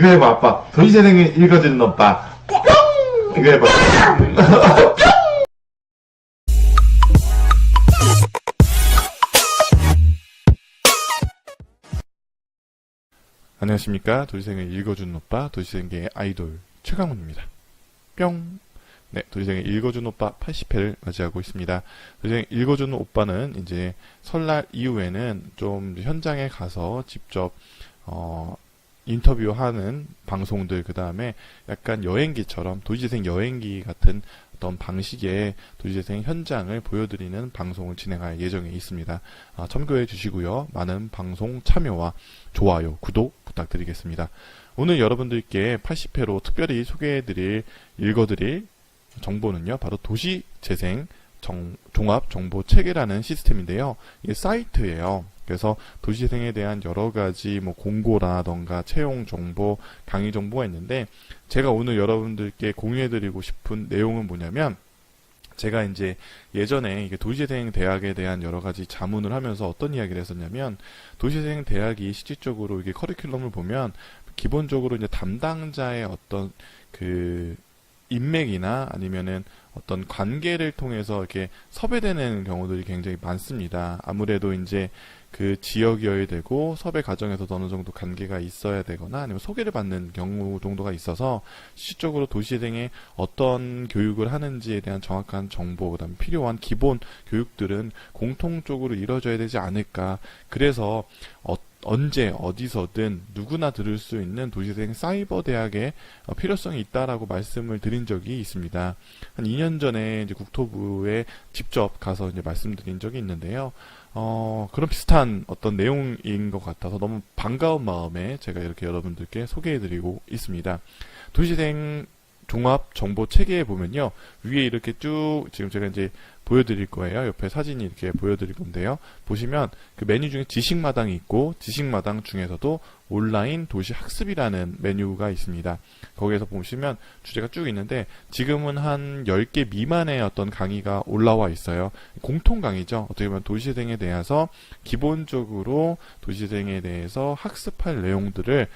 이거 해봐, 아빠. 도시재생이 읽어주는 오빠. 뿅! 이거 해봐. 안녕하십니까. 도시생을 읽어주는 오빠, 도시생계의 아이돌 최강훈입니다. 뿅! 네, 도시생을 읽어주는 오빠 80회를 맞이하고 있습니다. 도시생을 읽어주는 오빠는 이제 설날 이후에는 좀 현장에 가서 직접, 인터뷰하는 방송들, 그 다음에 약간 여행기처럼 도시재생 여행기 같은 어떤 방식의 도시재생 현장을 보여드리는 방송을 진행할 예정에 있습니다. 참고해 주시고요. 많은 방송 참여와 좋아요, 구독 부탁드리겠습니다. 오늘 여러분들께 80회로 특별히 소개해드릴, 읽어드릴 정보는요, 바로 도시재생 종합정보체계라는 시스템인데요. 이게 사이트예요. 그래서 도시재생에 대한 여러가지 공고라던가 채용 정보, 강의 정보가 있는데, 제가 오늘 여러분들께 공유해드리고 싶은 내용은 뭐냐면, 제가 이제 예전에 이게 도시재생 대학에 대한 여러가지 자문을 하면서 어떤 이야기를 했었냐면, 도시재생 대학이 실질적으로 이게 커리큘럼을 보면, 기본적으로 이제 담당자의 어떤 인맥이나 아니면은 어떤 관계를 통해서 이렇게 섭외되는 경우들이 굉장히 많습니다. 아무래도 이제 그 지역이어야 되고 섭외 과정에서도 어느 정도 관계가 있어야 되거나 아니면 소개를 받는 경우 정도가 있어서 실질적으로 도시재생에 어떤 교육을 하는지에 대한 정확한 정보, 그다음에 필요한 기본 교육들은 공통적으로 이루어져야 되지 않을까. 그래서 언제 어디서든 누구나 들을 수 있는 도시재생 사이버 대학의 필요성이 있다라고 말씀을 드린 적이 있습니다. 한 2년 전에 이제 국토부에 직접 가서 이제 말씀드린 적이 있는데요. 그런 비슷한 어떤 내용인 것 같아서 너무 반가운 마음에 제가 이렇게 여러분들께 소개해드리고 있습니다. 도시재생 종합 정보 체계에 보면요, 위에 이렇게 쭉 지금 제가 이제 보여드릴 거예요. 옆에 사진이 이렇게 보여드릴 건데요. 보시면 그 메뉴 중에 지식마당이 있고, 지식마당 중에서도 온라인 도시 학습이라는 메뉴가 있습니다. 거기에서 보시면 주제가 쭉 있는데, 지금은 한 10개 미만의 어떤 강의가 올라와 있어요. 공통 강의죠. 어떻게 보면 도시재생에 대해서 기본적으로 도시재생에 대해서 학습할 내용들을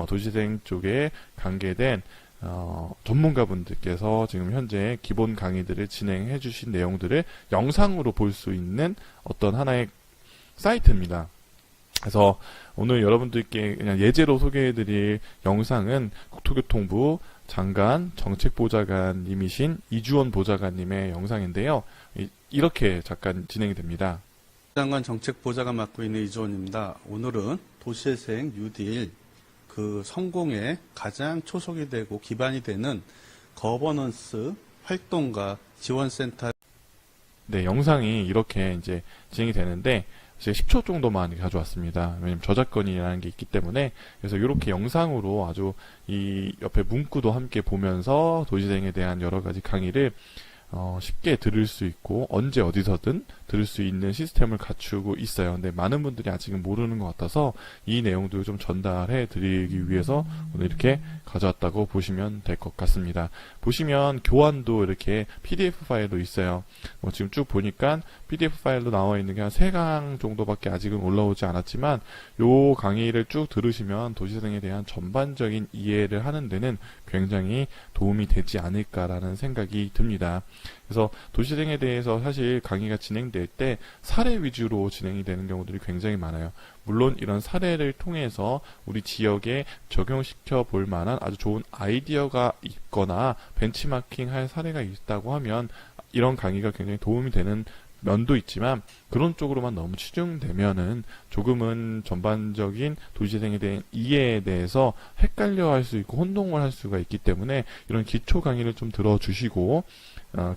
도시재생 쪽에 관계된 전문가분들께서 지금 현재 기본 강의들을 진행해 주신 내용들을 영상으로 볼 수 있는 어떤 하나의 사이트입니다. 그래서 오늘 여러분들께 그냥 예제로 소개해 드릴 영상은 국토교통부 장관 정책보좌관님이신 이주원 보좌관님의 영상인데요. 이렇게 잠깐 진행이 됩니다. 장관 정책보좌관 맡고 있는 이주원입니다. 오늘은 도시재생 뉴딜 그 성공에 가장 초석이 되고 기반이 되는 거버넌스 활동가 지원센터. 네, 영상이 이렇게 이제 진행이 되는데, 제가 10초 정도만 가져왔습니다. 왜냐면 저작권이라는 게 있기 때문에. 그래서 이렇게 영상으로 아주 이 옆에 문구도 함께 보면서 도시재생에 대한 여러 가지 강의를 쉽게 들을 수 있고 언제 어디서든 들을 수 있는 시스템을 갖추고 있어요. 근데 많은 분들이 아직은 모르는 것 같아서 이 내용도 좀 전달해 드리기 위해서 오늘 이렇게 가져왔다고 보시면 될 것 같습니다. 보시면 교환도 이렇게 PDF 파일로 있어요. 지금 쭉 보니까 PDF 파일로 나와 있는 게 한 3강 정도밖에 아직은 올라오지 않았지만, 요 강의를 쭉 들으시면 도시재생에 대한 전반적인 이해를 하는 데는 굉장히 도움이 되지 않을까라는 생각이 듭니다. 그래서 도시재생에 대해서 사실 강의가 진행될 때 사례 위주로 진행이 되는 경우들이 굉장히 많아요. 물론 이런 사례를 통해서 우리 지역에 적용시켜 볼 만한 아주 좋은 아이디어가 있거나 벤치마킹 할 사례가 있다고 하면 이런 강의가 굉장히 도움이 되는 면도 있지만, 그런 쪽으로만 너무 치중되면은 조금은 전반적인 도시재생에 대한 이해에 대해서 헷갈려 할 수 있고 혼동을 할 수가 있기 때문에 이런 기초 강의를 좀 들어주시고,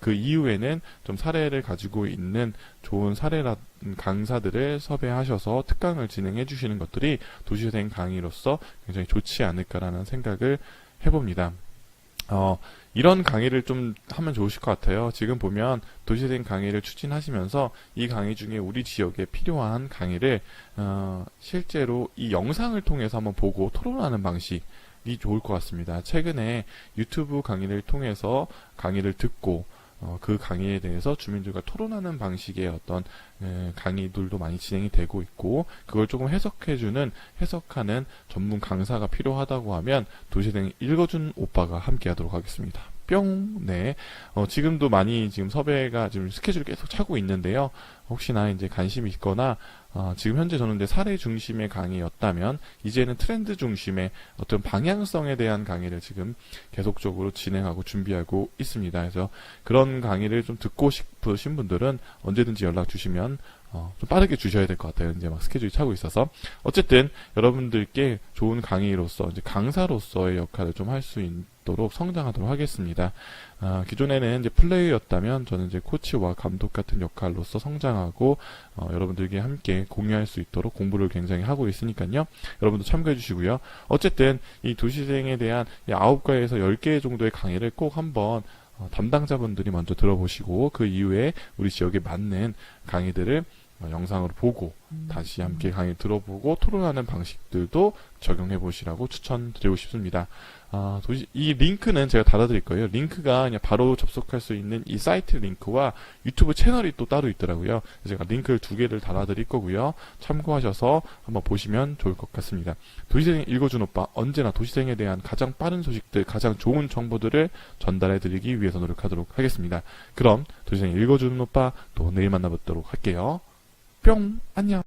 그 이후에는 좀 사례를 가지고 있는 좋은 사례라 강사들을 섭외하셔서 특강을 진행해 주시는 것들이 도시재생 강의로서 굉장히 좋지 않을까라는 생각을 해봅니다. 이런 강의를 좀 하면 좋으실 것 같아요. 지금 보면 도시재생 강의를 추진하시면서 이 강의 중에 우리 지역에 필요한 강의를 실제로 이 영상을 통해서 한번 보고 토론하는 방식이 좋을 것 같습니다. 최근에 유튜브 강의를 통해서 강의를 듣고 그 강의에 대해서 주민들과 토론하는 방식의 어떤 강의들도 많이 진행이 되고 있고, 그걸 조금 해석하는 전문 강사가 필요하다고 하면 도시생 읽어준 오빠가 함께 하도록 하겠습니다. 뿅. 네. 지금도 많이 지금 섭외가 지금 스케줄을 계속 차고 있는데요. 혹시나 이제 관심이 있거나, 지금 현재 저는 이제 사례 중심의 강의였다면, 이제는 트렌드 중심의 어떤 방향성에 대한 강의를 지금 계속적으로 진행하고 준비하고 있습니다. 그래서 그런 강의를 좀 듣고 싶으신 분들은 언제든지 연락 주시면, 좀 빠르게 주셔야 될 것 같아요. 이제 막 스케줄이 차고 있어서. 어쨌든 여러분들께 좋은 강의로서, 이제 강사로서의 역할을 좀 할 수 있도록 성장하도록 하겠습니다. 기존에는 이제 플레이어였다면 저는 이제 코치와 감독 같은 역할로서 성장하고, 여러분들께 함께 공유할 수 있도록 공부를 굉장히 하고 있으니까요. 여러분도 참고해 주시고요. 어쨌든 이 도시생에 대한 9가에서 10개 정도의 강의를 꼭 한번 담당자분들이 먼저 들어보시고, 그 이후에 우리 지역에 맞는 강의들을 영상으로 보고 다시 함께 강의 들어보고 토론하는 방식들도 적용해 보시라고 추천드리고 싶습니다. 이 링크는 제가 달아드릴 거예요. 링크가 그냥 바로 접속할 수 있는 이 사이트 링크와 유튜브 채널이 또 따로 있더라고요. 제가 링크를 2개를 달아드릴 거고요. 참고하셔서 한번 보시면 좋을 것 같습니다. 도시생 읽어준 오빠, 언제나 도시생에 대한 가장 빠른 소식들, 가장 좋은 정보들을 전달해 드리기 위해서 노력하도록 하겠습니다. 그럼 도시생 읽어주는 오빠 또 내일 만나뵙도록 할게요. 뿅! 안녕!